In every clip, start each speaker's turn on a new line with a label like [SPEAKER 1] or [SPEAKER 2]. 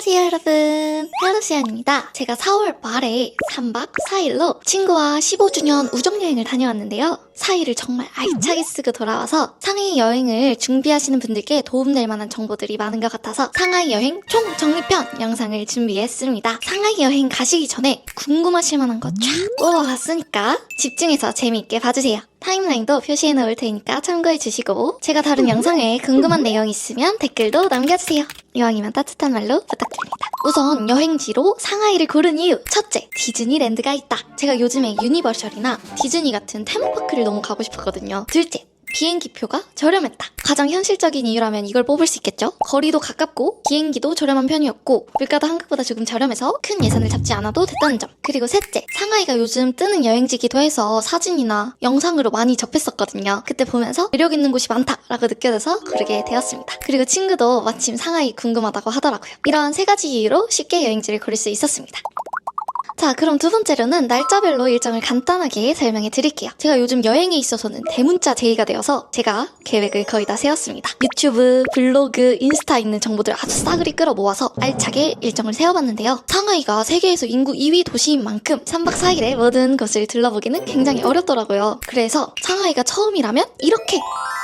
[SPEAKER 1] 안녕하세요 여러분, 헬로시안입니다. 제가 4월 말에 3박 4일로 친구와 15주년 우정여행을 다녀왔는데요. 4일을 정말 알차게 쓰고 돌아와서 상하이 여행을 준비하시는 분들께 도움될 만한 정보들이 많은 것 같아서 상하이 여행 총정리편 영상을 준비했습니다. 상하이 여행 가시기 전에 궁금하실 만한 거 쫙 뽑아봤으니까 집중해서 재미있게 봐주세요. 타임라인도 표시해 놓을 테니까 참고해 주시고 제가 다룬 영상에 궁금한 내용 있으면 댓글도 남겨주세요. 이왕이면 따뜻한 말로 부탁드립니다. 우선 여행지로 상하이를 고른 이유. 첫째, 디즈니랜드가 있다. 제가 요즘에 유니버셜이나 디즈니 같은 테마파크를 너무 가고 싶었거든요. 둘째, 비행기표가 저렴했다. 가장 현실적인 이유라면 이걸 뽑을 수 있겠죠? 거리도 가깝고 비행기도 저렴한 편이었고 물가도 한국보다 조금 저렴해서 큰 예산을 잡지 않아도 됐다는 점. 그리고 셋째, 상하이가 요즘 뜨는 여행지기도 해서 사진이나 영상으로 많이 접했었거든요. 그때 보면서 매력 있는 곳이 많다라고 느껴져서 고르게 되었습니다. 그리고 친구도 마침 상하이 궁금하다고 하더라고요. 이러한 세 가지 이유로 쉽게 여행지를 고를 수 있었습니다. 자, 그럼 두 번째로는 날짜별로 일정을 간단하게 설명해 드릴게요. 제가 요즘 여행에 있어서는 대문자 제의가 되어서 제가 계획을 거의 다 세웠습니다. 유튜브, 블로그, 인스타 있는 정보들 아주 싸그리 끌어 모아서 알차게 일정을 세워봤는데요. 상하이가 세계에서 인구 2위 도시인 만큼 3박 4일에 모든 곳을 둘러보기는 굉장히 어렵더라고요. 그래서 상하이가 처음이라면 이렇게!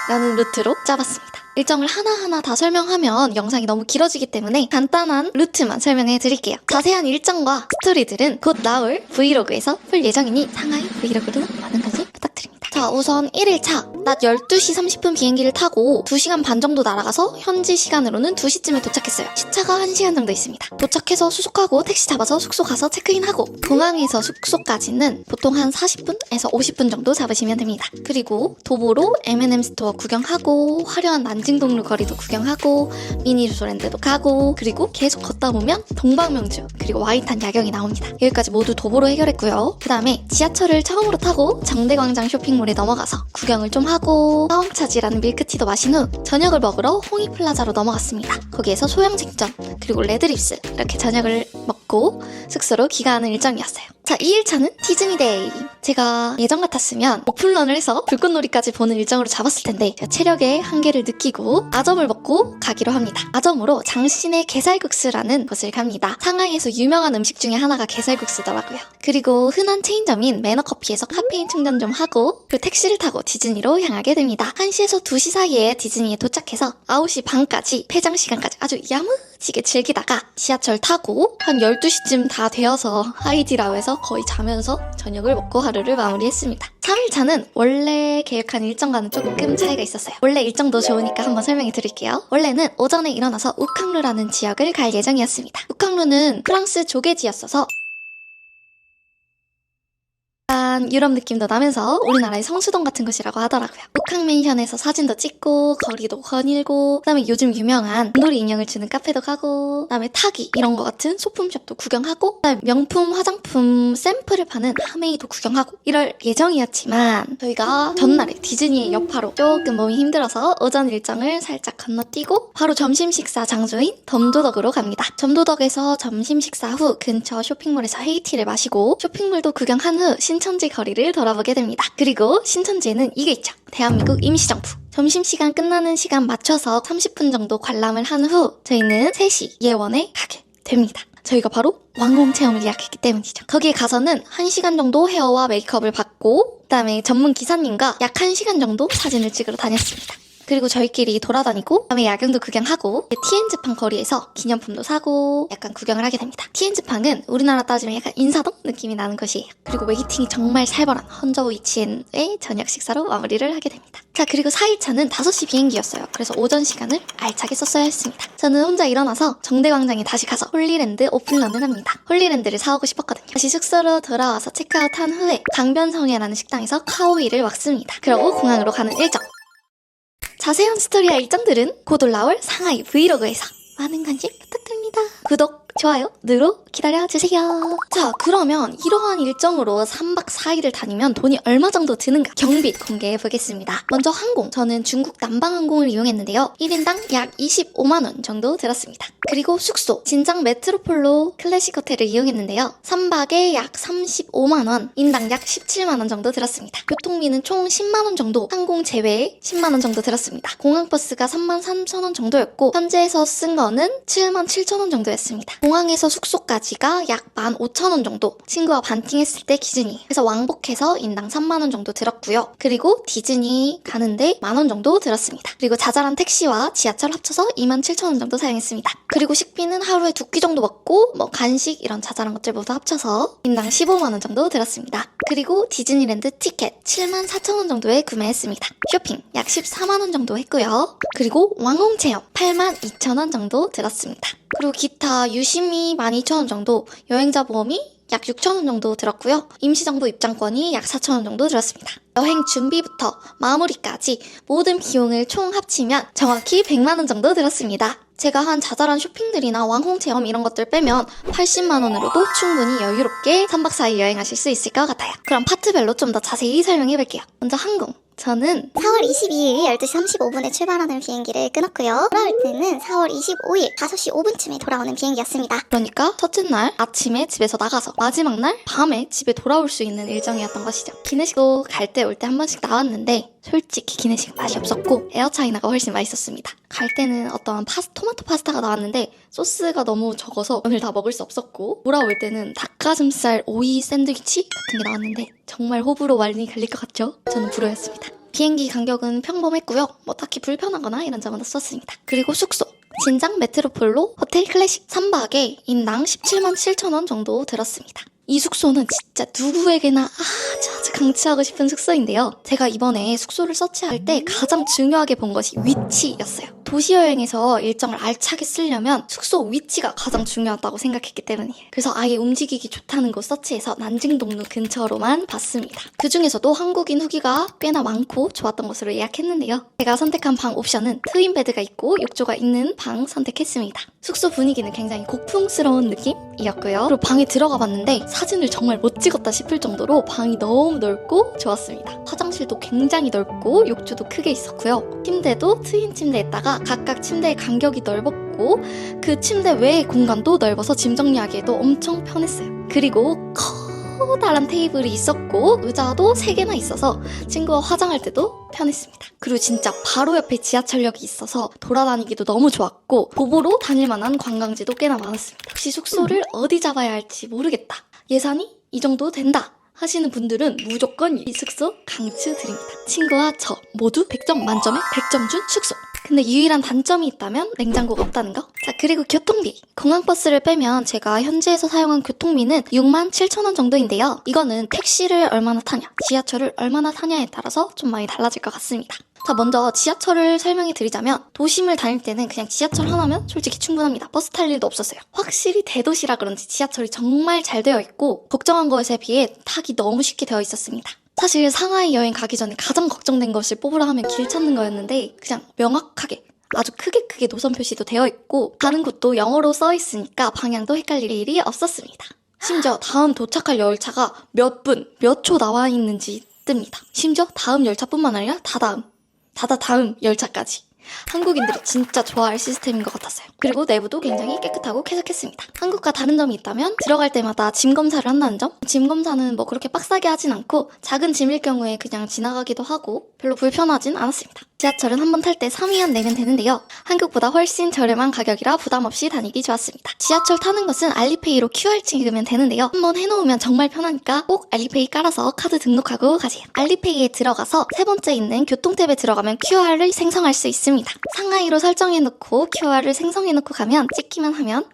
[SPEAKER 1] 라는 루트로 짜봤습니다. 일정을 하나하나 다 설명하면 영상이 너무 길어지기 때문에 간단한 루트만 설명해 드릴게요. 자세한 일정과 스토리들은 곧 나올 브이로그에서 볼 예정이니 상하이 브이로그도 많은 관심 부탁드립니다. 자, 우선 1일차 낮 12시 30분 비행기를 타고 2시간 반 정도 날아가서 현지 시간으로는 2시쯤에 도착했어요. 시차가 1시간 정도 있습니다. 도착해서 수속하고 택시 잡아서 숙소 가서 체크인하고 공항에서 숙소까지는 보통 한 40분에서 50분 정도 잡으시면 됩니다. 그리고 도보로 M&M 스토어 구경하고 화려한 난징동루 거리도 구경하고 미니 주소랜드도 가고 그리고 계속 걷다 보면 동방명주 그리고 와이탄 야경이 나옵니다. 여기까지 모두 도보로 해결했고요. 그 다음에 지하철을 처음으로 타고 정대광장 쇼핑몰에 넘어가서 구경을 좀 하고 사왕차지라는 밀크티도 마신 후 저녁을 먹으러 홍이플라자로 넘어갔습니다. 거기에서 소양생전 그리고 레드립스 이렇게 저녁을 먹고 숙소로 귀가하는 일정이었어요. 자, 2일차는 디즈니데이. 제가 예전 같았으면 오픈런을 해서 불꽃놀이까지 보는 일정으로 잡았을 텐데 제가 체력의 한계를 느끼고 아점을 먹고 가기로 합니다. 아점으로 장신의 게살국수라는 곳을 갑니다. 상하이에서 유명한 음식 중에 하나가 게살국수더라고요. 그리고 흔한 체인점인 매너커피에서 카페인 충전 좀 하고 그리고 택시를 타고 디즈니로 향하게 됩니다. 1시에서 2시 사이에 디즈니에 도착해서 9시 반까지 폐장 시간까지 아주 야무지게 즐기다가 지하철 타고 한 12시쯤 다 되어서 하이디라오에서 거의 자면서 저녁을 먹고 하루를 마무리했습니다. 3일차는 원래 계획한 일정과는 조금 차이가 있었어요. 원래 일정도 좋으니까 한번 설명해 드릴게요. 원래는 오전에 일어나서 우캉루라는 지역을 갈 예정이었습니다. 우캉루는 프랑스 조개지였어서 유럽 느낌도 나면서 우리나라의 성수동 같은 곳이라고 하더라고요. 우캉맨션에서 사진도 찍고 거리도 거닐고 그다음에 요즘 유명한 놀이 인형을 주는 카페도 가고 그다음에 타기 이런 거 같은 소품숍도 구경하고 그다음에 명품 화장품 샘플을 파는 하메이도 구경하고 이럴 예정이었지만 저희가 전날에 디즈니의 여파로 조금 몸이 힘들어서 오전 일정을 살짝 건너뛰고 바로 점심 식사 장소인 덤도덕으로 갑니다. 덤도덕에서 점심 식사 후 근처 쇼핑몰에서 헤이티를 마시고 쇼핑몰도 구경한 후 신천지 거리를 돌아보게 됩니다. 그리고 신천지에는 이게 있죠. 대한민국 임시정부. 점심시간 끝나는 시간 맞춰서 30분 정도 관람을 한 후 저희는 3시 예원에 가게 됩니다. 저희가 바로 왕궁 체험을 예약했기 때문이죠. 거기에 가서는 1시간 정도 헤어와 메이크업을 받고 그다음에 전문 기사님과 약 1시간 정도 사진을 찍으러 다녔습니다. 그리고 저희끼리 돌아다니고 그다음에 야경도 구경하고 티엔즈팡 거리에서 기념품도 사고 약간 구경을 하게 됩니다. 티엔즈팡은 우리나라 따지면 약간 인사동 느낌이 나는 곳이에요. 그리고 웨이팅이 정말 살벌한 헌저우 이치엔의 저녁 식사로 마무리를 하게 됩니다. 자, 그리고 4일차는 5시 비행기였어요. 그래서 오전 시간을 알차게 썼어야 했습니다. 저는 혼자 일어나서 정대광장에 다시 가서 홀리랜드 오픈런을 합니다. 홀리랜드를 사오고 싶었거든요. 다시 숙소로 돌아와서 체크아웃한 후에 강변성회라는 식당에서 카오이를 먹습니다. 그러고 공항으로 가는 일정. 자세한 스토리와 일정들은 곧 올라올 상하이 브이로그에서 많은 관심 부탁드립니다. 구독, 좋아요으로 기다려주세요. 자, 그러면 이러한 일정으로 3박 4일을 다니면 돈이 얼마 정도 드는가 경비 공개해보겠습니다. 먼저 항공, 저는 중국 남방항공을 이용했는데요. 1인당 약 25만원 정도 들었습니다. 그리고 숙소, 진장 메트로폴로 클래식 호텔을 이용했는데요. 3박에 약 35만원, 인당 약 17만원 정도 들었습니다. 교통비는 총 10만원 정도, 항공 제외에 10만원 정도 들었습니다. 공항버스가 3만 3천원 정도였고 현지에서 쓴 거는 7만 7천원 정도였습니다. 공항에서 숙소까지가 약 15,000원 정도, 친구와 반팅했을 때 기준이에요. 그래서 왕복해서 인당 3만원 정도 들었고요. 그리고 디즈니 가는데 만원 정도 들었습니다. 그리고 자잘한 택시와 지하철 합쳐서 2만 7천원 정도 사용했습니다. 그리고 식비는 하루에 2끼 정도 먹고 뭐 간식 이런 자잘한 것들 모두 합쳐서 인당 15만원 정도 들었습니다. 그리고 디즈니랜드 티켓 7만 4천원 정도에 구매했습니다. 쇼핑 약 14만원 정도 했고요. 그리고 왕홍 체험 8만 2천원 정도 들었습니다. 그리고 기타 유심히 12,000원 정도, 여행자 보험이 약 6,000원 정도 들었고요. 임시정부 입장권이 약 4,000원 정도 들었습니다. 여행 준비부터 마무리까지 모든 비용을 총 합치면 정확히 100만원 정도 들었습니다. 제가 한 자잘한 쇼핑들이나 왕홍 체험 이런 것들 빼면 80만원으로도 충분히 여유롭게 3박 4일 여행하실 수 있을 것 같아요. 그럼 파트별로 좀 더 자세히 설명해볼게요. 먼저 항공. 저는
[SPEAKER 2] 4월 22일 12시 35분에 출발하는 비행기를 끊었고요. 돌아올 때는 4월 25일 5시 5분쯤에 돌아오는 비행기였습니다.
[SPEAKER 1] 그러니까 첫째 날 아침에 집에서 나가서 마지막 날 밤에 집에 돌아올 수 있는 일정이었던 것이죠. 기내식도 갈 때 올 때 한 번씩 나왔는데 솔직히 기내식 맛이 없었고 에어차이나가 훨씬 맛있었습니다. 갈 때는 어떠한 토마토 파스타가 나왔는데 소스가 너무 적어서 오늘 다 먹을 수 없었고, 돌아올 때는 닭가슴살 오이 샌드위치 같은 게 나왔는데 정말 호불호 많이 갈릴 것 같죠? 저는 불호였습니다. 비행기 간격은 평범했고요. 뭐 딱히 불편하거나 이런 점은 없었습니다. 그리고 숙소. 진장 메트로폴로 호텔 클래식 3박에 인당 17만 7천원 정도 들었습니다. 이 숙소는 진짜 누구에게나 아주 강추하고 싶은 숙소인데요. 제가 이번에 숙소를 서치할 때 가장 중요하게 본 것이 위치였어요. 도시여행에서 일정을 알차게 쓰려면 숙소 위치가 가장 중요하다고 생각했기 때문이에요. 그래서 아예 움직이기 좋다는 곳 서치해서 난징동로 근처로만 봤습니다. 그 중에서도 한국인 후기가 꽤나 많고 좋았던 곳으로 예약했는데요. 제가 선택한 방 옵션은 트윈베드가 있고 욕조가 있는 방 선택했습니다. 숙소 분위기는 굉장히 고풍스러운 느낌이었고요. 그리고 방에 들어가 봤는데 사진을 정말 못 찍었다 싶을 정도로 방이 너무 넓고 좋았습니다. 화장실도 굉장히 넓고 욕조도 크게 있었고요. 침대도 트윈 침대에다가 각각 침대의 간격이 넓었고 그 침대 외의 공간도 넓어서 짐 정리하기에도 엄청 편했어요. 그리고 커다란 테이블이 있었고 의자도 3개나 있어서 친구와 화장할 때도 편했습니다. 그리고 진짜 바로 옆에 지하철역이 있어서 돌아다니기도 너무 좋았고 도보로 다닐 만한 관광지도 꽤나 많았습니다. 혹시 숙소를 어디 잡아야 할지 모르겠다, 예산이 이 정도 된다 하시는 분들은 무조건 이 숙소 강추드립니다. 친구와 저 모두 100점 만점에 100점 준 숙소. 근데 유일한 단점이 있다면 냉장고가 없다는 거? 자, 그리고 교통비. 공항버스를 빼면 제가 현지에서 사용한 교통비는 6만 7천원 정도인데요. 이거는 택시를 얼마나 타냐, 지하철을 얼마나 타냐에 따라서 좀 많이 달라질 것 같습니다. 자, 먼저 지하철을 설명해 드리자면 도심을 다닐 때는 그냥 지하철 하나면 솔직히 충분합니다. 버스 탈 일도 없었어요. 확실히 대도시라 그런지 지하철이 정말 잘 되어 있고 걱정한 것에 비해 타기 너무 쉽게 되어 있었습니다. 사실 상하이 여행 가기 전에 가장 걱정된 것을 뽑으라 하면 길 찾는 거였는데 그냥 명확하게 아주 크게 노선 표시도 되어 있고 가는 곳도 영어로 써 있으니까 방향도 헷갈릴 일이 없었습니다. 심지어 다음 도착할 열차가 몇 분, 몇 초 나와 있는지 뜹니다. 심지어 다음 열차뿐만 아니라 다다음 열차까지. 한국인들이 진짜 좋아할 시스템인 것 같았어요. 그리고 내부도 굉장히 깨끗하고 쾌적했습니다. 한국과 다른 점이 있다면 들어갈 때마다 짐 검사를 한다는 점? 짐 검사는 뭐 그렇게 빡세게 하진 않고 작은 짐일 경우에 그냥 지나가기도 하고 별로 불편하진 않았습니다. 지하철은 한 번 탈 때 3위안 내면 되는데요. 한국보다 훨씬 저렴한 가격이라 부담 없이 다니기 좋았습니다. 지하철 타는 것은 알리페이로 QR 찍으면 되는데요. 한번 해놓으면 정말 편하니까 꼭 알리페이 깔아서 카드 등록하고 가세요. 알리페이에 들어가서 세 번째 있는 교통탭에 들어가면 QR을 생성할 수 있습니다. 상하이로 설정해놓고 QR을 생성해놓고 가면 찍기만 하면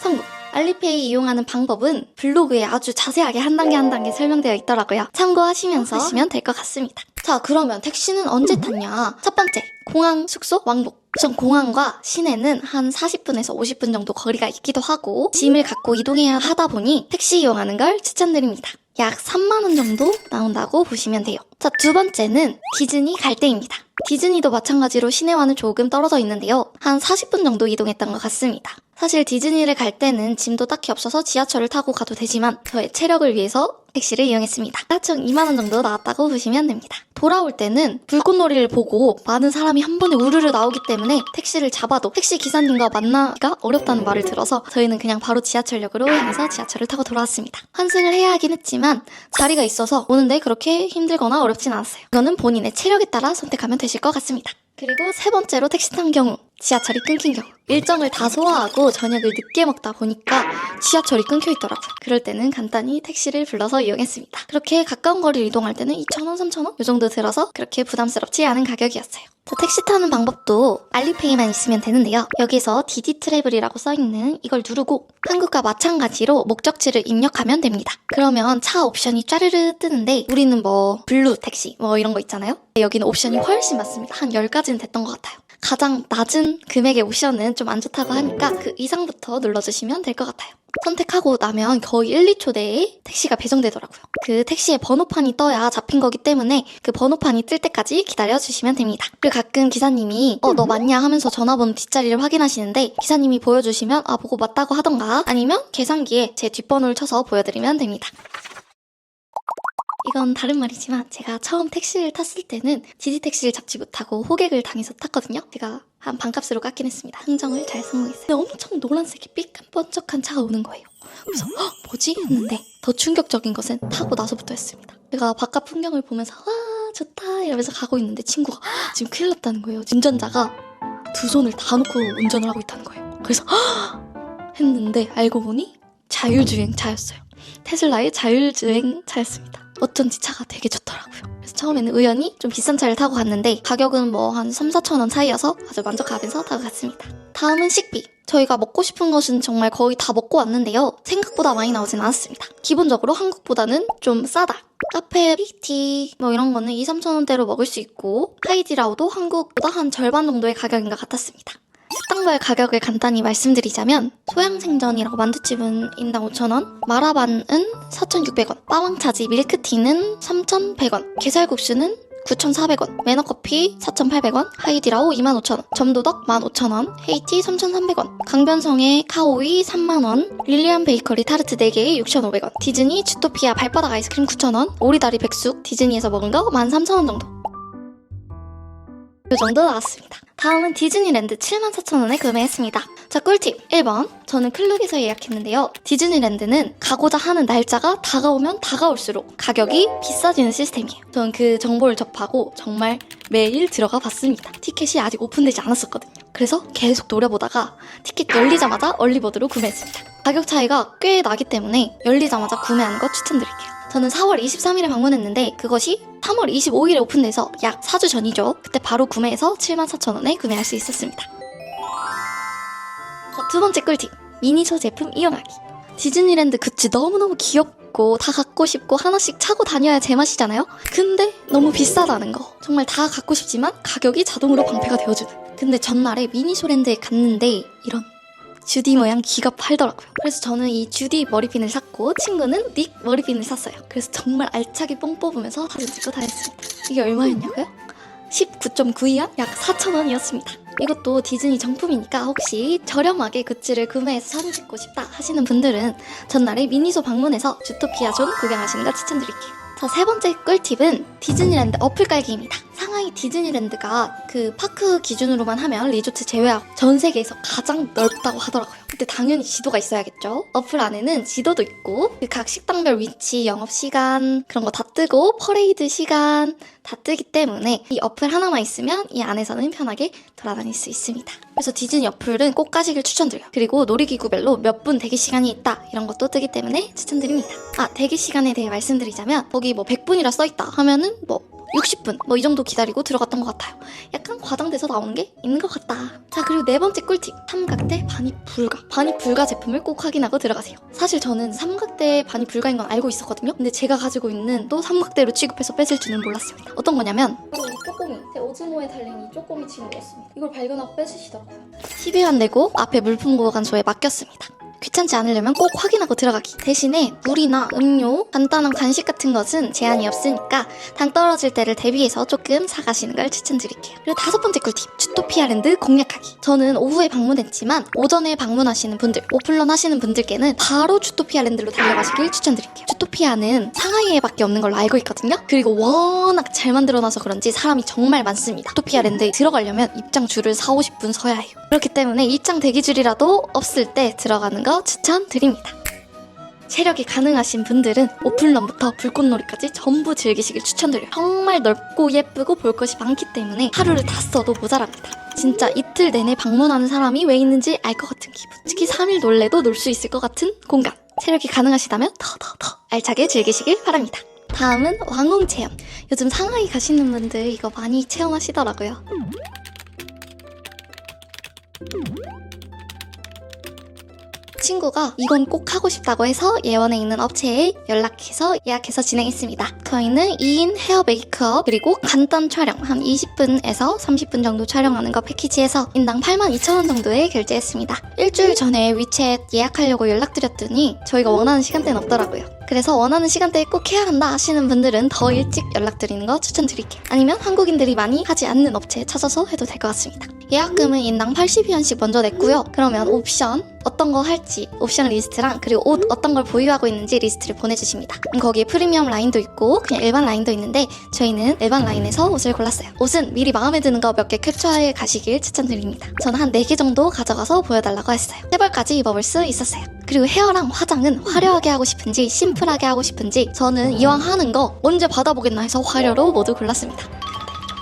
[SPEAKER 1] 성공! 알리페이 이용하는 방법은 블로그에 아주 자세하게 한 단계 설명되어 있더라고요. 참고하시면서 하시면 될 것 같습니다. 자, 그러면 택시는 언제 탔냐? 첫 번째, 공항 숙소 왕복. 우선 공항과 시내는 한 40분에서 50분 정도 거리가 있기도 하고 짐을 갖고 이동해야 하다 보니 택시 이용하는 걸 추천드립니다. 약 3만원 정도 나온다고 보시면 돼요. 자, 두 번째는 디즈니 갈 때입니다. 디즈니도 마찬가지로 시내와는 조금 떨어져 있는데요. 한 40분 정도 이동했던 것 같습니다. 사실 디즈니를 갈 때는 짐도 딱히 없어서 지하철을 타고 가도 되지만 저의 체력을 위해서 택시를 이용했습니다. 총 2만원 정도 나왔다고 보시면 됩니다. 돌아올 때는 불꽃놀이를 보고 많은 사람이 한 번에 우르르 나오기 때문에 택시를 잡아도 택시 기사님과 만나기가 어렵다는 말을 들어서 저희는 그냥 바로 지하철역으로 향해서 지하철을 타고 돌아왔습니다. 환승을 해야 하긴 했지만 자리가 있어서 오는데 그렇게 힘들거나 어렵진 않았어요. 이거는 본인의 체력에 따라 선택하면 되실 것 같습니다. 그리고 세 번째로 택시 탄 경우, 지하철이 끊긴 경우. 일정을 다 소화하고 저녁을 늦게 먹다 보니까 지하철이 끊겨 있더라고요. 그럴 때는 간단히 택시를 불러서 이용했습니다. 그렇게 가까운 거리를 이동할 때는 2,000원, 3,000원? 이 정도 들어서 그렇게 부담스럽지 않은 가격이었어요. 택시 타는 방법도 알리페이만 있으면 되는데요. 여기서 디디 트래블이라고 써있는 이걸 누르고 한국과 마찬가지로 목적지를 입력하면 됩니다. 그러면 차 옵션이 짜르르 뜨는데 우리는 뭐 블루 택시 뭐 이런 거 있잖아요. 여기는 옵션이 훨씬 많습니다. 한 10가지는 됐던 것 같아요. 가장 낮은 금액의 옵션은 좀 안 좋다고 하니까 그 이상부터 눌러주시면 될 것 같아요. 선택하고 나면 거의 1, 2초 내에 택시가 배정되더라고요. 그 택시의 번호판이 떠야 잡힌 거기 때문에 그 번호판이 뜰 때까지 기다려주시면 됩니다. 그리고 가끔 기사님이 너 맞냐 하면서 전화번호 뒷자리를 확인하시는데 기사님이 보여주시면 보고 맞다고 하던가 아니면 계산기에 제 뒷번호를 쳐서 보여드리면 됩니다. 이건 다른 말이지만 제가 처음 택시를 탔을 때는 디디 택시를 잡지 못하고 호객을 당해서 탔거든요. 제가 한 반값으로 깎긴 했습니다. 흥정을 잘 성공했어요. 근데 엄청 노란색이 삐까뻔쩍한 차가 오는 거예요. 그래서 뭐지? 했는데 더 충격적인 것은 타고 나서부터였습니다. 제가 바깥 풍경을 보면서 와 좋다 이러면서 가고 있는데 친구가 지금 큰일 났다는 거예요. 운전자가 두 손을 다 놓고 운전을 하고 있다는 거예요. 그래서 했는데 알고 보니 자율주행차였어요. 테슬라의 자율주행차였습니다. 어쩐지 차가 되게 좋더라고요. 그래서 처음에는 우연히 좀 비싼 차를 타고 갔는데 가격은 뭐 한 3, 4천 원 사이여서 아주 만족하면서 타고 갔습니다. 다음은 식비. 저희가 먹고 싶은 것은 정말 거의 다 먹고 왔는데요. 생각보다 많이 나오진 않았습니다. 기본적으로 한국보다는 좀 싸다. 카페, 티 뭐 이런 거는 2, 3천 원대로 먹을 수 있고 하이디라오도 한국보다 한 절반 정도의 가격인 것 같았습니다. 식당별 가격을 간단히 말씀드리자면 소양생전이라고 만두집은 인당 5,000원, 마라반은 4,600원, 빠왕차지 밀크티는 3,100원, 게살국수는 9,400원, 매너커피 4,800원, 하이디라오 25,000원, 점도덕 15,000원, 헤이티 3,300원, 강변성의 카오이 3만원, 릴리안 베이커리 타르트 4개에 6,500원, 디즈니 주토피아 발바닥 아이스크림 9,000원, 오리다리 백숙 디즈니에서 먹은 거 13,000원 정도. 이 정도 나왔습니다. 다음은 디즈니랜드 74,000원에 구매했습니다. 자, 꿀팁 1번. 저는 클룩에서 예약했는데요. 디즈니랜드는 가고자 하는 날짜가 다가오면 다가올수록 가격이 비싸지는 시스템이에요. 저는 그 정보를 접하고 정말 매일 들어가 봤습니다. 티켓이 아직 오픈되지 않았었거든요. 그래서 계속 노려보다가 티켓 열리자마자 얼리버드로 구매했습니다. 가격 차이가 꽤 나기 때문에 열리자마자 구매하는 거 추천드릴게요. 저는 4월 23일에 방문했는데 그것이 3월 25일에 오픈돼서 약 4주 전이죠. 그때 바로 구매해서 74,000원에 구매할 수 있었습니다. 두 번째 꿀팁. 미니소 제품 이용하기. 디즈니랜드 굿즈 너무너무 귀엽고 다 갖고 싶고 하나씩 차고 다녀야 제맛이잖아요? 근데 너무 비싸다는 거. 정말 다 갖고 싶지만 가격이 자동으로 방패가 되어주는. 근데 전날에 미니소랜드에 갔는데 이런 주디 모양 기가 팔더라고요. 그래서 저는 이 주디 머리핀을 샀고 친구는 닉 머리핀을 샀어요. 그래서 정말 알차게 뽕 뽑으면서 사진 찍고 다녔습니다. 이게 얼마였냐고요? 19.92원? 약 4,000원이었습니다. 이것도 디즈니 정품이니까 혹시 저렴하게 굿즈를 구매해서 사진 찍고 싶다 하시는 분들은 전날에 미니소 방문해서 주토피아 존 구경하시는 거 추천드릴게요. 자, 세 번째 꿀팁은 디즈니랜드 어플 깔기입니다. 상하이 디즈니랜드가 그 파크 기준으로만 하면 리조트 제외하고 전 세계에서 가장 넓다고 하더라고요. 근데 당연히 지도가 있어야겠죠. 어플 안에는 지도도 있고 그 각 식당별 위치, 영업시간 그런 거 다 뜨고 퍼레이드 시간 다 뜨기 때문에 이 어플 하나만 있으면 이 안에서는 편하게 돌아다닐 수 있습니다. 그래서 디즈니 어플은 꼭 까시길 추천드려요. 그리고 놀이기구별로 몇 분 대기 시간이 있다 이런 것도 뜨기 때문에 추천드립니다. 대기 시간에 대해 말씀드리자면 거기 뭐 100분이라 써있다 하면은 뭐 60분 뭐 이 정도 기다리고 들어갔던 것 같아요. 약간 과장돼서 나오는 게 있는 것 같다. 자, 그리고 네 번째 꿀팁. 삼각대 반입 불가. 반입 불가 제품을 꼭 확인하고 들어가세요. 사실 저는 삼각대 반입 불가인 건 알고 있었거든요. 근데 제가 가지고 있는 또 삼각대로 취급해서 뺏을 줄은 몰랐습니다. 어떤 거냐면 바로 이 쪼꼬미. 제 오즈모에 달린 이 쪼꼬미 친구였습니다. 이걸 발견하고 뺏으시더라고요. 12만 내고 앞에 물품 보관소에 맡겼습니다. 귀찮지 않으려면 꼭 확인하고 들어가기. 대신에 물이나 음료, 간단한 간식 같은 것은 제한이 없으니까 당 떨어질 때를 대비해서 조금 사가시는 걸 추천드릴게요. 그리고 5번째 꿀팁, 주토피아랜드 공략하기. 저는 오후에 방문했지만 오전에 방문하시는 분들, 오픈런 하시는 분들께는 바로 주토피아랜드로 달려가시길 추천드릴게요. 주토피아는 상하이에밖에 없는 걸로 알고 있거든요. 그리고 워낙 잘 만들어놔서 그런지 사람이 정말 많습니다. 주토피아랜드에 들어가려면 입장 줄을 4-50분 서야 해요. 그렇기 때문에 입장 대기줄이라도 없을 때 들어가는 거 추천드립니다. 체력이 가능하신 분들은 오픈런부터 불꽃놀이까지 전부 즐기시길 추천드려요. 정말 넓고 예쁘고 볼 것이 많기 때문에 하루를 다 써도 모자랍니다. 진짜 이틀 내내 방문하는 사람이 왜 있는지 알 것 같은 기분. 특히 3일 놀래도 놀 수 있을 것 같은 공간. 체력이 가능하시다면 더 알차게 즐기시길 바랍니다. 다음은 왕궁 체험. 요즘 상하이 가시는 분들 이거 많이 체험하시더라고요. 친구가 이건 꼭 하고 싶다고 해서 예원에 있는 업체에 연락해서 예약해서 진행했습니다. 저희는 2인 헤어 메이크업 그리고 간단 촬영 한 20분에서 30분 정도 촬영하는 거 패키지에서 인당 82,000원 정도에 결제했습니다. 일주일 전에 위챗 예약하려고 연락드렸더니 저희가 원하는 시간대는 없더라고요. 그래서 원하는 시간대에 꼭 해야 한다 하시는 분들은 더 일찍 연락드리는 거 추천드릴게요. 아니면 한국인들이 많이 하지 않는 업체 찾아서 해도 될 것 같습니다. 예약금은 인당 80위안씩 먼저 냈고요. 그러면 옵션 어떤 거 할지 옵션 리스트랑 그리고 옷 어떤 걸 보유하고 있는지 리스트를 보내주십니다. 거기에 프리미엄 라인도 있고 그냥 일반 라인도 있는데 저희는 일반 라인에서 옷을 골랐어요. 옷은 미리 마음에 드는 거 몇 개 캡처해 가시길 추천드립니다. 저는 한 4개 정도 가져가서 보여달라고 했어요. 3벌까지 입어볼 수 있었어요. 그리고 헤어랑 화장은 화려하게 하고 싶은지 심플하게 하고 싶은지 저는 이왕 하는 거 언제 받아보겠나 해서 화려로 모두 골랐습니다.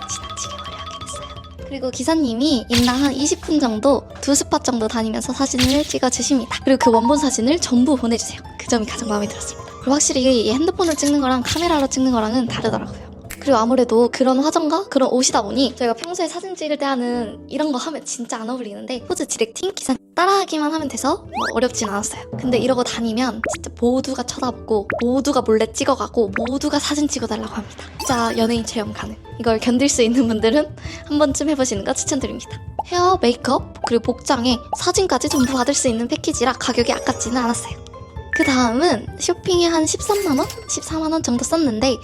[SPEAKER 1] 지나치게 화려하게 됐어요. 그리고 기사님이 인당 한 20분 정도 2스팟 정도 다니면서 사진을 찍어주십니다. 그리고 그 원본 사진을 전부 보내주세요. 그 점이 가장 마음에 들었습니다. 그리고 확실히 이 핸드폰으로 찍는 거랑 카메라로 찍는 거랑은 다르더라고요. 그리고 아무래도 그런 화장과 그런 옷이다 보니 저희가 평소에 사진 찍을 때 하는 이런 거 하면 진짜 안 어울리는데 포즈 디렉팅 기사 따라하기만 하면 돼서 뭐 어렵진 않았어요. 근데 이러고 다니면 진짜 모두가 쳐다보고 모두가 몰래 찍어가고 모두가 사진 찍어달라고 합니다. 진짜 연예인 체험 가능. 이걸 견딜 수 있는 분들은 한 번쯤 해보시는 거 추천드립니다. 헤어, 메이크업, 그리고 복장에 사진까지 전부 받을 수 있는 패키지라 가격이 아깝지는 않았어요. 그 다음은 쇼핑에 한 13만원? 14만원 정도 썼는데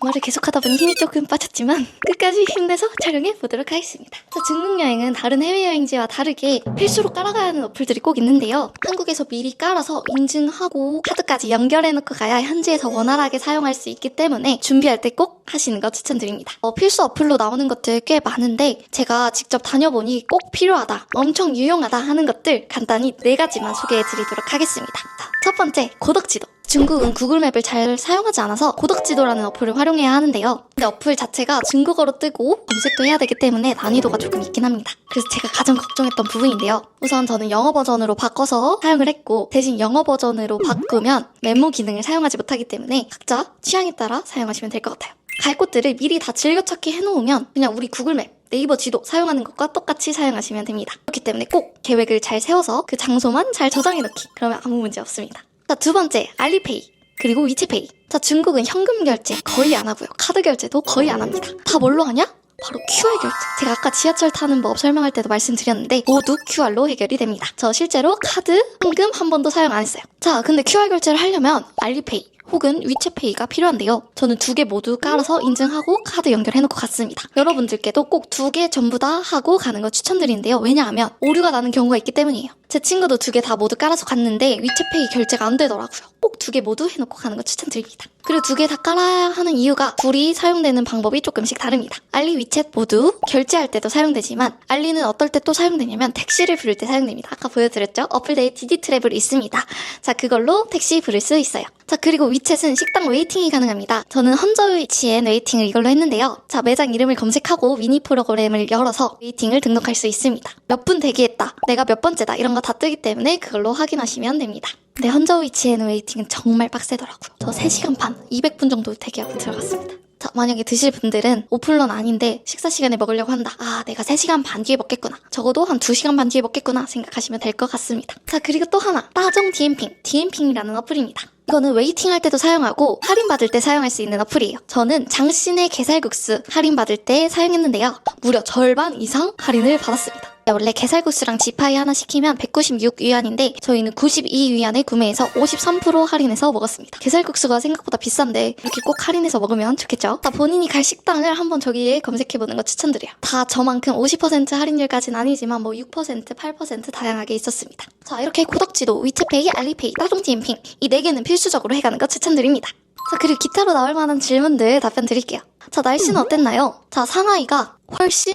[SPEAKER 1] 말을 계속하다 보니 힘이 조금 빠졌지만 끝까지 힘내서 촬영해 보도록 하겠습니다. 자, 중국 여행은 다른 해외여행지와 다르게 필수로 깔아가야 하는 어플들이 꼭 있는데요. 한국에서 미리 깔아서 인증하고 카드까지 연결해놓고 가야 현지에서 원활하게 사용할 수 있기 때문에 준비할 때 꼭 하시는 거 추천드립니다. 필수 어플로 나오는 것들 꽤 많은데 제가 직접 다녀보니 꼭 필요하다, 엄청 유용하다 하는 것들 간단히 4가지만 소개해드리도록 하겠습니다. 자, 첫 번째, 고덕지도. 중국은 구글맵을 잘 사용하지 않아서 고덕지도라는 어플을 활용해야 하는데요. 근데 어플 자체가 중국어로 뜨고 검색도 해야 되기 때문에 난이도가 조금 있긴 합니다. 그래서 제가 가장 걱정했던 부분인데요. 우선 저는 영어 버전으로 바꿔서 사용을 했고 대신 영어 버전으로 바꾸면 메모 기능을 사용하지 못하기 때문에 각자 취향에 따라 사용하시면 될 것 같아요. 갈 곳들을 미리 다 즐겨찾기 해놓으면 그냥 우리 구글맵 네이버 지도 사용하는 것과 똑같이 사용하시면 됩니다. 그렇기 때문에 꼭 계획을 잘 세워서 그 장소만 잘 저장해 놓기. 그러면 아무 문제 없습니다. 자, 2번째, 알리페이 그리고 위챗페이. 자, 중국은 현금 결제 거의 안 하고요. 카드 결제도 거의 안 합니다. 다 뭘로 하냐? 바로 QR 결제. 제가 아까 지하철 타는 법 설명할 때도 말씀드렸는데 모두 QR로 해결이 됩니다. 저 실제로 카드, 현금 한 번도 사용 안 했어요. 자, 근데 QR 결제를 하려면 알리페이 혹은 위챗페이가 필요한데요. 저는 2개 모두 깔아서 인증하고 카드 연결해놓고 갔습니다. 여러분들께도 꼭 2개 전부 다 하고 가는 거 추천드리는데요. 왜냐하면 오류가 나는 경우가 있기 때문이에요. 제 친구도 2개 다 모두 깔아서 갔는데 위챗페이 결제가 안 되더라고요. 꼭 2개 모두 해놓고 가는 거 추천드립니다. 그리고 2개 다 깔아야 하는 이유가 둘이 사용되는 방법이 조금씩 다릅니다. 알리, 위챗 모두 결제할 때도 사용되지만 알리는 어떨 때 또 사용되냐면 택시를 부를 때 사용됩니다. 아까 보여드렸죠? 어플 내에 디디 트래블이 있습니다. 자, 그걸로 택시 부를 수 있어요. 자, 그리고 위챗은 식당 웨이팅이 가능합니다. 저는 헌저위치엔 웨이팅을 이걸로 했는데요. 자, 매장 이름을 검색하고 미니 프로그램을 열어서 웨이팅을 등록할 수 있습니다. 몇 분 대기했다, 내가 몇 번째다 이런 거 다 뜨기 때문에 그걸로 확인하시면 됩니다. 근데 헌저위치엔 웨이팅은 정말 빡세더라고요. 저 3시간 반, 200분 정도 대기하고 들어갔습니다. 자, 만약에 드실 분들은 오픈런 아닌데 식사 시간에 먹으려고 한다. 아, 내가 3시간 반 뒤에 먹겠구나. 적어도 한 2시간 반 뒤에 먹겠구나 생각하시면 될 것 같습니다. 자, 그리고 또 하나, 따종 디엠핑, 디엠핑이라는 어플입니다. 이거는 웨이팅 할 때도 사용하고 할인받을 때 사용할 수 있는 어플이에요. 저는 장신의 게살국수 할인받을 때 사용했는데요. 무려 절반 이상 할인을 받았습니다. 원래 게살국수랑 지파이 하나 시키면 196위안인데 저희는 92위안에 구매해서 53% 할인해서 먹었습니다. 게살국수가 생각보다 비싼데 이렇게 꼭 할인해서 먹으면 좋겠죠? 본인이 갈 식당을 한번 저기에 검색해보는 거 추천드려요. 다 저만큼 50% 할인율까지는 아니지만 뭐 6%, 8% 다양하게 있었습니다. 자, 이렇게 고덕지도, 위챗페이, 알리페이, 따종지인핑 이 4개는 필수적으로 해가는 거 추천드립니다. 자, 그리고 기타로 나올 만한 질문들 답변 드릴게요. 자, 날씨는 어땠나요? 자, 상하이가 훨씬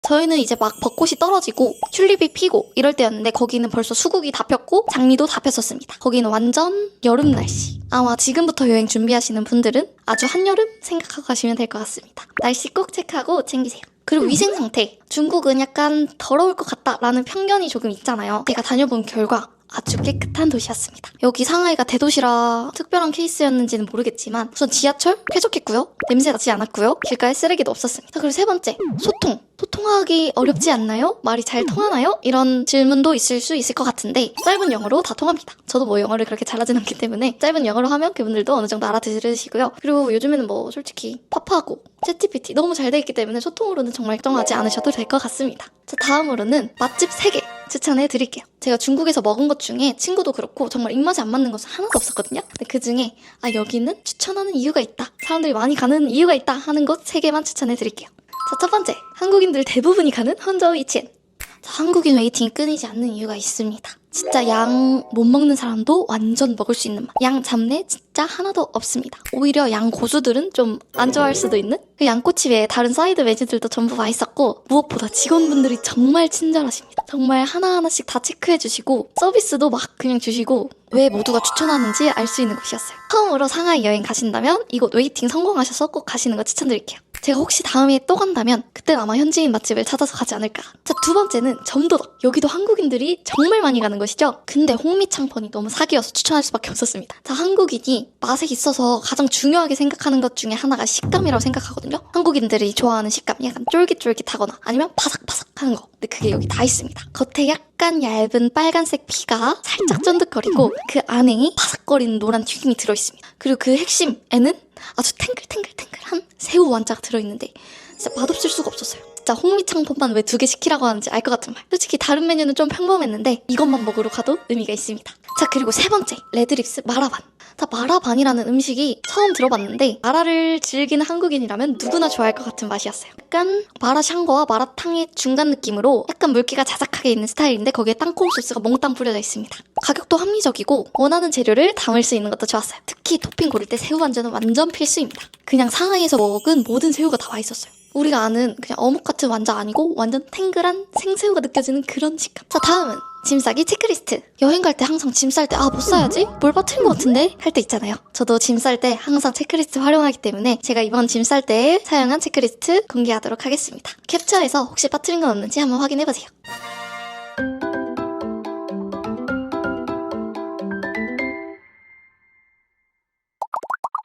[SPEAKER 1] 저희는 이제 막 벚꽃이 떨어지고 튤립이 피고 이럴 때였는데 거기는 벌써 수국이 다 폈고 장미도 다 폈었습니다. 거기는 완전 여름 날씨. 아마 지금부터 여행 준비하시는 분들은 아주 한여름 생각하고 가시면 될 것 같습니다. 날씨 꼭 체크하고 챙기세요. 그리고 위생 상태. 중국은 약간 더러울 것 같다라는 편견이 조금 있잖아요. 제가 다녀본 결과 아주 깨끗한 도시였습니다. 여기 상하이가 대도시라 특별한 케이스였는지는 모르겠지만 우선 지하철 쾌적했고요. 냄새 나지 않았고요. 길가에 쓰레기도 없었습니다. 그리고 세 번째, 소통. 소통하기 어렵지 않나요? 말이 잘 통하나요? 이런 질문도 있을 수 있을 것 같은데 짧은 영어로 다 통합니다. 저도 뭐 영어를 그렇게 잘하진 않기 때문에 짧은 영어로 하면 그분들도 어느 정도 알아들으시고요. 그리고 요즘에는 뭐 솔직히 파파고 챗GPT 너무 잘 돼 있기 때문에 소통으로는 정말 걱정하지 않으셔도 될 것 같습니다. 자, 다음으로는 맛집 3개 추천해 드릴게요. 제가 중국에서 먹은 것 중에 친구도 그렇고 정말 입맛에 안 맞는 것은 하나도 없었거든요. 근데 그 중에 여기는 추천하는 이유가 있다. 사람들이 많이 가는 이유가 있다 하는 곳 3개만 추천해 드릴게요. 자, 첫 번째, 한국인들 대부분이 가는 헌저우 이치엔. 한국인 웨이팅이 끊이지 않는 이유가 있습니다. 진짜 양 못 먹는 사람도 완전 먹을 수 있는 맛. 양 잡내 진짜 하나도 없습니다. 오히려 양 고수들은 좀 안 좋아할 수도 있는? 그 양꼬치 외에 다른 사이드 메뉴들도 전부 맛있었고 무엇보다 직원분들이 정말 친절하십니다. 정말 하나하나씩 다 체크해주시고 서비스도 막 그냥 주시고 왜 모두가 추천하는지 알 수 있는 곳이었어요. 처음으로 상하이 여행 가신다면 이곳 웨이팅 성공하셔서 꼭 가시는 거 추천드릴게요. 제가 혹시 다음에 또 간다면 그땐 아마 현지인 맛집을 찾아서 가지 않을까. 자, 두 번째는 점도덕. 여기도 한국인들이 정말 많이 가는 것이죠. 근데 홍미창펀이 너무 사기여서 추천할 수밖에 없었습니다. 자, 한국인이 맛에 있어서 가장 중요하게 생각하는 것 중에 하나가 식감이라고 생각하거든요. 한국인들이 좋아하는 식감, 약간 쫄깃쫄깃하거나 아니면 바삭바삭한 거. 근데 그게 여기 다 있습니다. 겉에 약간 얇은 빨간색 피가 살짝 쫀득거리고 그 안에 바삭거리는 노란 튀김이 들어있습니다. 그리고 그 핵심에는 아주 탱글탱글탱글한 새우 완자가 들어있는데 진짜 맛없을 수가 없었어요. 진짜 홍미창펀만 왜 2개 시키라고 하는지 알 것 같은 말. 솔직히 다른 메뉴는 좀 평범했는데 이것만 먹으러 가도 의미가 있습니다. 자, 그리고 세 번째, 레드립스 마라반. 자, 마라반이라는 음식이 처음 들어봤는데 마라를 즐기는 한국인이라면 누구나 좋아할 것 같은 맛이었어요. 약간 마라샹궈와 마라탕의 중간 느낌으로 약간 물기가 자작하게 있는 스타일인데 거기에 땅콩 소스가 몽땅 뿌려져 있습니다. 가격도 합리적이고 원하는 재료를 담을 수 있는 것도 좋았어요. 특히 토핑 고를 때 새우 완자는 완전 필수입니다. 그냥 상하이에서 먹은 모든 새우가 다 맛있었어요. 우리가 아는 그냥 어묵 같은 완자 아니고 완전 탱글한 생새우가 느껴지는 그런 식감. 자, 다음은 짐 싸기 체크리스트. 여행 갈 때 항상 짐 쌀 때 뭐 싸야지? 뭘 빠뜨린 것 같은데? 할 때 있잖아요. 저도 짐 쌀 때 항상 체크리스트 활용하기 때문에 제가 이번 짐 쌀 때 사용한 체크리스트 공개하도록 하겠습니다. 캡처해서 혹시 빠뜨린 건 없는지 한번 확인해보세요.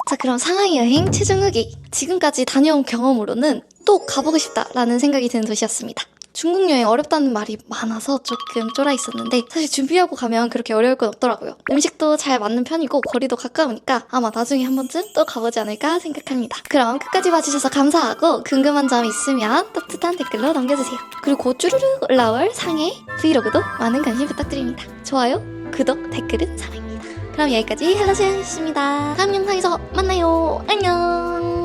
[SPEAKER 1] 자, 그럼 상하이 여행 최종 후기. 지금까지 다녀온 경험으로는 또 가보고 싶다라는 생각이 드는 도시였습니다. 중국 여행 어렵다는 말이 많아서 조금 쫄아 있었는데 사실 준비하고 가면 그렇게 어려울 건 없더라고요. 음식도 잘 맞는 편이고 거리도 가까우니까 아마 나중에 한 번쯤 또 가보지 않을까 생각합니다. 그럼 끝까지 봐주셔서 감사하고 궁금한 점 있으면 따뜻한 댓글로 남겨주세요. 그리고 곧 쭈루룩 올라올 상해 브이로그도 많은 관심 부탁드립니다. 좋아요, 구독, 댓글은 사랑입니다. 그럼 여기까지 헬로세연이었습니다. 다음 영상에서 만나요. 안녕.